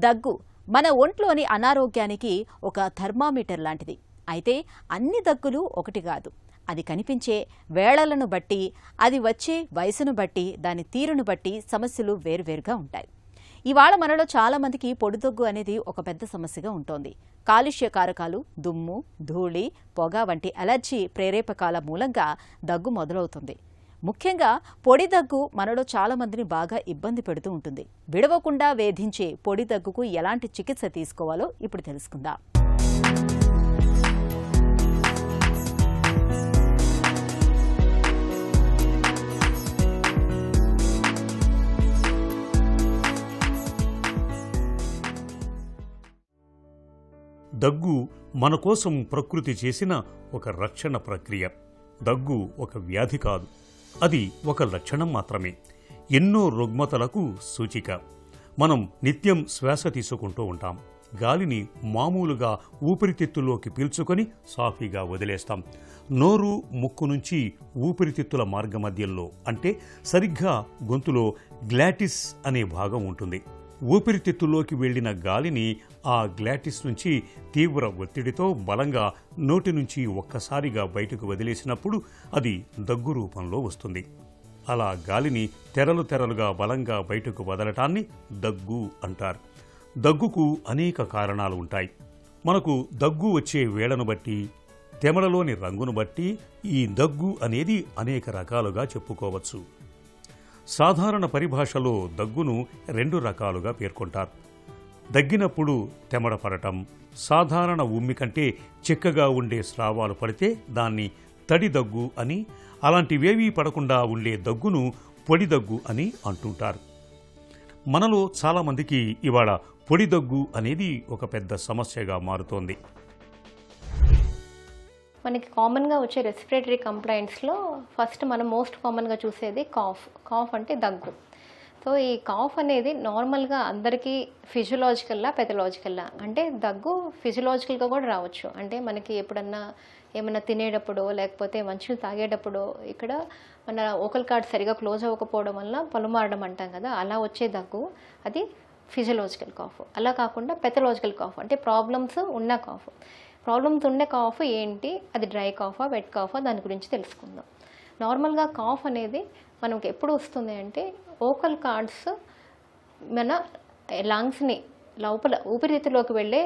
దగ్గు మన ఒంట్లోని అనారోగ్యానికి ఒక థర్మామీటర్ లాంటిది. అయితే అన్ని దగ్గులు ఒకటి కాదు. అది కనిపించే వేళలను బట్టి, అది వచ్చే వయసును బట్టి, దాని తీరును బట్టి సమస్యలు వేరువేరుగా ఉంటాయి. ఇవాళ మనలో చాలా మందికి పొడిదగ్గు అనేది ఒక పెద్ద సమస్యగా ఉంటోంది. కాలుష్య కారకాలు, దుమ్ము, ధూళి, పొగ వంటి అలర్జీ ప్రేరేపకాల మూలంగా దగ్గు మొదలవుతుంది. ముఖ్యంగా పొడి దగ్గు మనలో చాలా మందిని బాగా ఇబ్బంది పెడుతూ ఉంటుంది. విడవకుండా వేధించే పొడి దగ్గుకు ఎలాంటి చికిత్స తీసుకోవాలో ఇప్పుడు తెలుసుకుందాం. దగ్గు మన కోసం ప్రకృతి చేసిన ఒక రక్షణ ప్రక్రియ. దగ్గు ఒక వ్యాధి కాదు, అది ఒక లక్షణం మాత్రమే. ఎన్నో రుగ్మతలకు సూచిక. మనం నిత్యం శ్వాస తీసుకుంటూ ఉంటాం. గాలిని మామూలుగా ఊపిరితిత్తుల్లోకి పీల్చుకొని సాఫీగా వదిలేస్తాం. నోరు, ముక్కు నుంచి ఊపిరితిత్తుల మార్గ మధ్యంలో అంటే సరిగ్గా గొంతులో గ్లాటిస్ అనే భాగం ఉంటుంది. ఊపిరితిత్తుల్లోకి వెళ్లిన గాలిని ఆ గ్లాటిస్ నుంచి తీవ్ర ఒత్తిడితో బలంగా నోటి నుంచి ఒక్కసారిగా బయటకు వదిలేసినప్పుడు అది దగ్గు రూపంలో వస్తుంది. అలా గాలిని తెరలు తెరలుగా బలంగా బయటకు వదలటాన్ని దగ్గు అంటారు. దగ్గుకు అనేక కారణాలు ఉంటాయి. మనకు దగ్గు వచ్చే వేళను బట్టి, తెమలలోని రంగును బట్టి ఈ దగ్గు అనేది అనేక రకాలుగా చెప్పుకోవచ్చు. సాధారణ పరిభాషలో దగ్గును 2 రకాలుగా పేర్కొంటారు. దగ్గినప్పుడు తెమడ పడటం, సాధారణ ఉమ్మి కంటే చిక్కగా ఉండే స్రావాలు పడితే దాన్ని తడి దగ్గు అని, అలాంటివేవీ పడకుండా ఉండే దగ్గును పొడి దగ్గు అని అంటుంటారు. మనలో చాలామందికి ఇవాళ పొడి దగ్గు అనేది ఒక పెద్ద సమస్యగా మారుతోంది. మనకి కామన్గా వచ్చే రెస్పిరేటరీ కంప్లైంట్స్లో ఫస్ట్ మనం మోస్ట్ కామన్గా చూసేది కాఫ్ అంటే దగ్గు. సో ఈ కాఫ్ అనేది నార్మల్గా అందరికీ ఫిజియలాజికల్లా పెథలాజికల్లా అంటే దగ్గు ఫిజియలాజికల్గా కూడా రావచ్చు. అంటే మనకి ఎప్పుడన్నా ఏమైనా తినేటప్పుడు లేకపోతే మంచులు తాగేటప్పుడు ఇక్కడ మన ఓకల్ కార్డ్ సరిగా క్లోజ్ అవ్వకపోవడం వల్ల పొలమారడం అంటాం కదా, అలా వచ్చే దగ్గు అది ఫిజియలాజికల్ కాఫ్. అలా కాకుండా పెథలాజికల్ కాఫ్ అంటే ప్రాబ్లమ్స్ ఉన్న కాఫ్. ప్రాబ్లమ్స్ ఉండే కాఫ్ ఏంటి, అది డ్రై కాఫా, వెట్ కాఫా, దాని గురించి తెలుసుకుందాం. నార్మల్గా కాఫ్ అనేది మనకి ఎప్పుడు వస్తుంది అంటే ఓకల్ కార్డ్స్ మన లంగ్స్ని లోపల ఊపిరితిత్తులోకి వెళ్ళే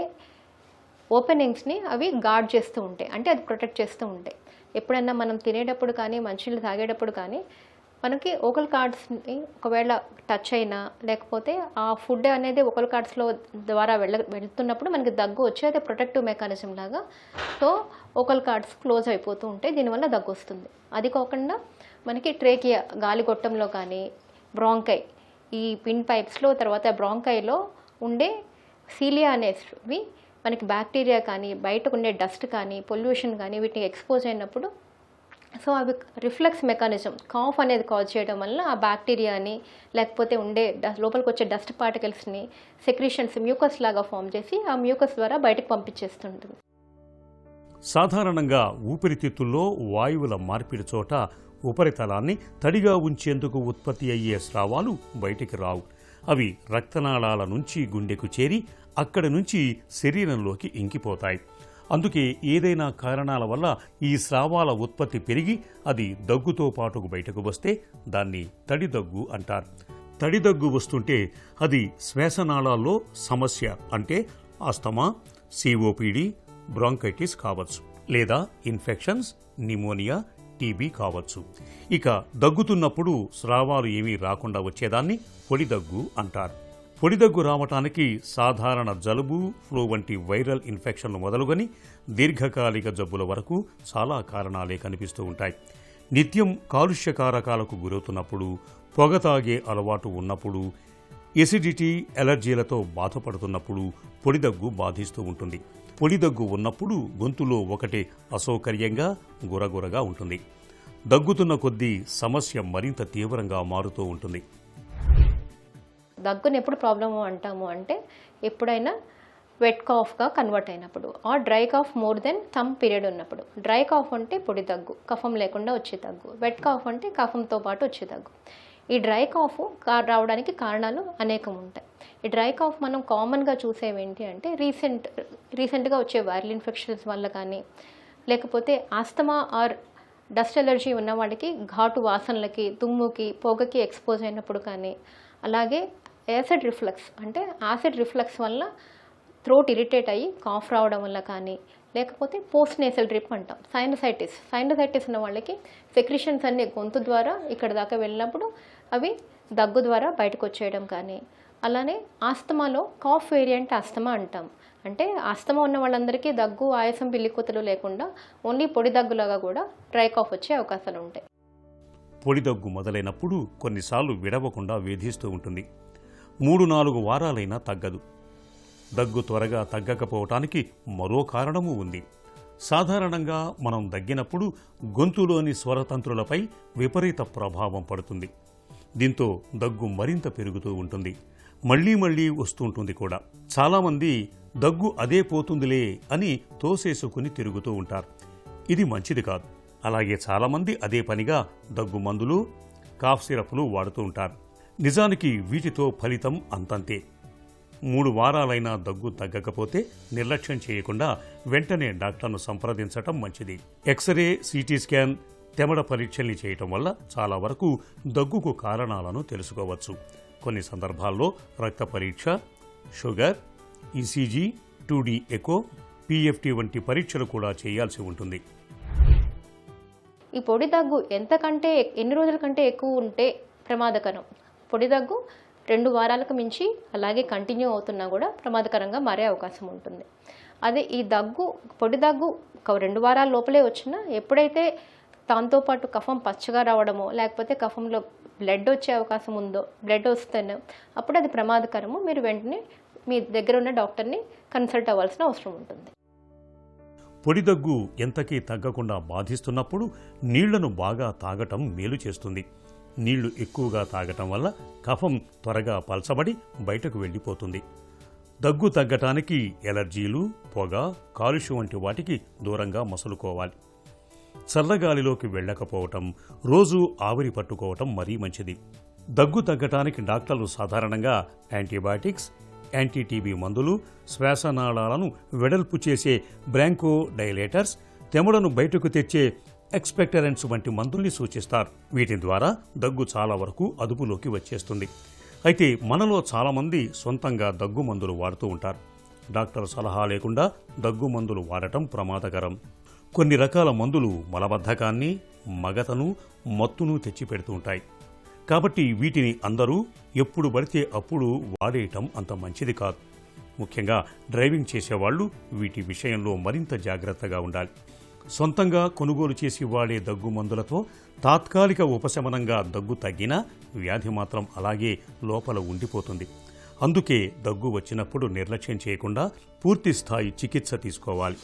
ఓపెనింగ్స్ని అవి గార్డ్ చేస్తూ ఉంటాయి, అంటే అది ప్రొటెక్ట్ చేస్తూ ఉంటాయి. ఎప్పుడైనా మనం తినేటప్పుడు కానీ మంచినీళ్ళు తాగేటప్పుడు కానీ మనకి ఓకల్ కార్డ్స్ని ఒకవేళ టచ్ అయినా లేకపోతే ఆ ఫుడ్ అనేది ఓకల్ కార్డ్స్లో ద్వారా వెళ్తున్నప్పుడు మనకి దగ్గు వచ్చి అది ప్రొటెక్టివ్ మెకానిజం లాగా సో ఓకల్ కార్డ్స్ క్లోజ్ అయిపోతూ ఉంటాయి, దీనివల్ల దగ్గు వస్తుంది. అది కాకుండా మనకి ట్రేకియా గాలిగొట్టంలో కానీ బ్రాంకై ఈ పిన్ పైప్స్లో తర్వాత బ్రాంకైలో ఉండే సీలియా అనేవి మనకి బ్యాక్టీరియా కానీ బయటకు ఉండే డస్ట్ కానీ పొల్యూషన్ కానీ వీటికి ఎక్స్పోజ్ అయినప్పుడు సో అవి రిఫ్లెక్స్ మెకానిజం కాఫ్ అనేది కాజ్ చేయడం వల్ల ఆ బ్యాక్టీరియాని లేకపోతే ఉండే లోపలికి వచ్చే డస్ట్ పార్టికల్స్ని సెక్రీషన్స్ మ్యూకస్ లాగా ఫామ్ చేసి ఆ మ్యూకస్ ద్వారా బయటకు పంపించేస్తుంటుంది. సాధారణంగా ఊపిరితిత్తుల్లో వాయువుల మార్పిడి చోట ఉపరితలాన్ని తడిగా ఉంచేందుకు ఉత్పత్తి అయ్యే స్రావాలు బయటికి రావు. అవి రక్తనాళాల నుంచి గుండెకు చేరి అక్కడి నుంచి శరీరంలోకి ఇంకిపోతాయి. అందుకే ఏదైనా కారణాల వల్ల ఈ స్రావాల ఉత్పత్తి పెరిగి అది దగ్గుతో పాటుకు బయటకు వస్తే దాన్ని తడి దగ్గు అంటారు. తడి దగ్గు వస్తుంటే అది శ్వాసనాళాల్లో సమస్య అంటే ఆస్తమా, సిఓపిడి, బ్రాంకైటిస్ కావచ్చు, లేదా ఇన్ఫెక్షన్స్, నిమోనియా, టీబీ కావచ్చు. ఇక దగ్గుతున్నప్పుడు స్రావాలు ఏమీ రాకుండా వచ్చేదాన్ని పొడి దగ్గు అంటారు. పొడి దగ్గు రావటానికి సాధారణ జలుబు, ఫ్లూ వంటి వైరల్ ఇన్ఫెక్షన్లు మొదలుగని దీర్ఘకాలిక జబ్బుల వరకు చాలా కారణాలే కనిపిస్తూ ఉంటాయి. నిత్యం కాలుష్య కారకాలకు గురవుతున్నప్పుడు, పొగ తాగే అలవాటు ఉన్నప్పుడు, ఎసిడిటీ, అలర్జీలతో బాధపడుతున్నప్పుడు పొడి దగ్గు బాధిస్తూ ఉంటుంది. పొడి దగ్గు ఉన్నప్పుడు గొంతులో ఒకటే అసౌకర్యంగా గురగురగా ఉంటుంది. దగ్గుతున్న కొద్దీ సమస్య మరింత తీవ్రంగా మారుతూ ఉంటుంది. దగ్గుని ఎప్పుడు ప్రాబ్లము అంటాము అంటే ఎప్పుడైనా వెట్ కాఫ్గా కన్వర్ట్ అయినప్పుడు or dry cough more than some period ఉన్నప్పుడు. డ్రై కాఫ్ అంటే పొడి దగ్గు, కఫం లేకుండా వచ్చే దగ్గు. వెట్ కాఫ్ అంటే కఫంతో పాటు వచ్చే దగ్గు. ఈ డ్రై కాఫ్ రావడానికి కారణాలు అనేకం ఉంటాయి. ఈ డ్రై కాఫ్ మనం కామన్గా చూసేవి ఏంటి అంటే రీసెంట్గా వచ్చే వైరల్ ఇన్ఫెక్షన్స్ వల్ల కానీ, లేకపోతే ఆస్తమా ఆర్ డస్ట్ ఎలర్జీ ఉన్న వాళ్ళకి ఘాటు వాసనలకి, తుమ్ముకి, పొగకి ఎక్స్పోజ్ అయినప్పుడు కానీ, అలాగే యాసిడ్ రిఫ్లక్స్ అంటే యాసిడ్ రిఫ్లక్స్ వల్ల థ్రోట్ ఇరిటేట్ అయ్యి కాఫ్ రావడం వల్ల కానీ, లేకపోతే పోస్ట్ నేసల్ డ్రిప్ అంటాం, సైనసైటిస్ ఉన్న వాళ్ళకి సెక్రిషన్స్ అన్ని గొంతు ద్వారా ఇక్కడ దాకా వెళ్ళినప్పుడు అవి దగ్గు ద్వారా బయటకు వచ్చేయడం కానీ, అలానే ఆస్తమాలో కాఫ్ వేరియంట్ ఆస్తమా అంటాం. అంటే ఆస్తమా ఉన్న వాళ్ళందరికీ దగ్గు, ఆయాసం, పిల్లికూతలు లేకుండా ఓన్లీ పొడి దగ్గులాగా కూడా డ్రై కాఫ్ వచ్చే అవకాశాలు ఉంటాయి. పొడి దగ్గు మొదలైనప్పుడు కొన్నిసార్లు విడవకుండా వేధిస్తూ ఉంటుంది. 3-4 వారాలైనా తగ్గదు. దగ్గు త్వరగా తగ్గకపోవటానికి మరో కారణమూ ఉంది. సాధారణంగా మనం దగ్గినప్పుడు గొంతులోని స్వరతంత్రులపై విపరీత ప్రభావం పడుతుంది. దీంతో దగ్గు మరింత పెరుగుతూ ఉంటుంది, మళ్లీ మళ్లీ వస్తుంటుంది కూడా. చాలామంది దగ్గు అదే పోతుందిలే అని తోసేసుకుని తిరుగుతూ ఉంటారు. ఇది మంచిది కాదు. అలాగే చాలామంది అదే పనిగా దగ్గు మందులు, కాఫ్ సిరప్లు వాడుతూ ఉంటారు. నిజానికి వీటితో ఫలితం అంతంతే. 3 వారాలైనా దగ్గు తగ్గకపోతే నిర్లక్ష్యం చేయకుండా వెంటనే డాక్టర్ను సంప్రదించటం మంచిది. ఎక్స్రే, సిటీ స్కాన్, తెమడ పరీక్షల్ని చేయటం వల్ల చాలా వరకు దగ్గుకు కారణాలను తెలుసుకోవచ్చు. కొన్ని సందర్భాల్లో రక్త పరీక్ష, షుగర్, ఈసీజీ, 2D ఎకో, పీఎఫ్టీ వంటి పరీక్షలు కూడా చేయాల్సి ఉంటుంది. ఈ పొడి దగ్గు ఎన్ని రోజుల కంటే ఎక్కువ ఉంటే ప్రమాదకరం. పొడి దగ్గు 2 వారాలకు మించి అలాగే కంటిన్యూ అవుతున్నా కూడా ప్రమాదకరంగా మారే అవకాశం ఉంటుంది. అదే ఈ పొడి దగ్గు 2 వారాల లోపలే వచ్చినా ఎప్పుడైతే దాంతోపాటు కఫం పచ్చగా రావడమో, లేకపోతే కఫంలో బ్లడ్ వచ్చే అవకాశం ఉందో, బ్లడ్ వస్తేనే అప్పుడు అది ప్రమాదకరము. మీరు వెంటనే మీ దగ్గర ఉన్న డాక్టర్ని కన్సల్ట్ అవ్వాల్సిన అవసరం ఉంటుంది. పొడి దగ్గు ఎంతకీ తగ్గకుండా బాధిస్తున్నప్పుడు నీళ్లను బాగా తాగటం మేలు చేస్తుంది. నీళ్లు ఎక్కువగా తాగటం వల్ల కఫం త్వరగా పల్చబడి బయటకు వెళ్ళిపోతుంది. దగ్గు తగ్గటానికి ఎలర్జీలు, పొగ, కాలుష్యం వంటి వాటికి దూరంగా మసులుకోవాలి. చల్లగాలిలోకి వెళ్ళకపోవటం, రోజూ ఆవిరి పట్టుకోవటం మరీ మంచిది. దగ్గు తగ్గటానికి డాక్టర్లు సాధారణంగా యాంటీబయాటిక్స్, యాంటీటీబీ మందులు, శ్వాసనాళాలను వెడల్పు చేసే బ్రాంకో డైలేటర్స్, తెమడను బయటకు తెచ్చే ఎక్స్పెక్టరెంట్స్ వంటి మందుల్ని సూచిస్తారు. వీటి ద్వారా దగ్గు చాలా వరకు అదుపులోకి వచ్చేస్తుంది. అయితే మనలో చాలామంది సొంతంగా దగ్గు మందులు వాడుతూ ఉంటారు. డాక్టర్ సలహా లేకుండా దగ్గు మందులు వాడటం ప్రమాదకరం. కొన్ని రకాల మందులు మలబద్ధకాన్ని, మగతను, మత్తును తెచ్చిపెడుతూ ఉంటాయి. కాబట్టి వీటిని అందరూ ఎప్పుడు పడితే అప్పుడు వాడేయటం అంత మంచిది కాదు. ముఖ్యంగా డ్రైవింగ్ చేసేవాళ్లు వీటి విషయంలో మరింత జాగ్రత్తగా ఉండాలి. సొంతంగా కొనుగోలు చేసి వాడే దగ్గు మందులతో తాత్కాలిక ఉపశమనంగా దగ్గు తగ్గినా వ్యాధి మాత్రం అలాగే లోపల ఉండిపోతుంది. అందుకే దగ్గు వచ్చినప్పుడు నిర్లక్ష్యం చేయకుండా పూర్తి స్థాయి చికిత్స తీసుకోవాలి.